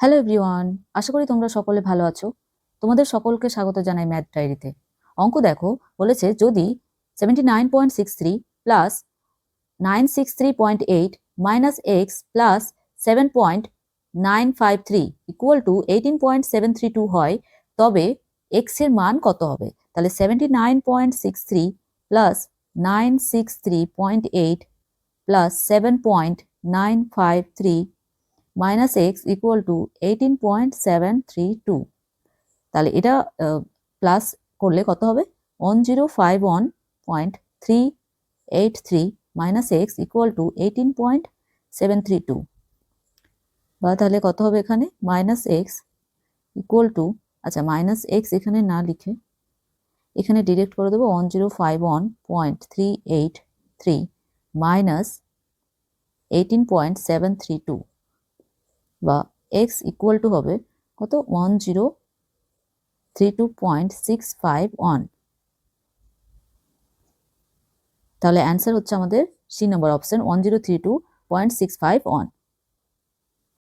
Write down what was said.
Hello everyone, আশা করি তোমরা সকলে ভালো আছো। তোমাদের সকলকে স্বাগত জানাই ম্যাথ ডায়েরিতে। অঙ্ক দেখো, বলেছে যদি 79.63 plus 963.8 minus x plus 7.953 equal to 18.732 হয়, তবে এক্স এর মান কত হবে? তাহলে 79.63 plus 963.8 plus 7.953 minus x equal to 18.732। তাহলে এটা প্লাস করলে কত হবে? 1051.383 মাইনাস এক্স ইকুয়াল টু 18.732। বা তাহলে কত হবে এখানে? মাইনাস এক্স ইকুয়াল টু, আচ্ছা মাইনাস এক্স এখানে না লিখে এখানে ডিরেক্ট করে দেবো 1051.383 মাইনাস 18.732, বা এক্স ইকুয়াল টু হবে কত? 1032.651। তাহলে অ্যান্সার হচ্ছে আমাদের সি নম্বর অপশন 1032.651।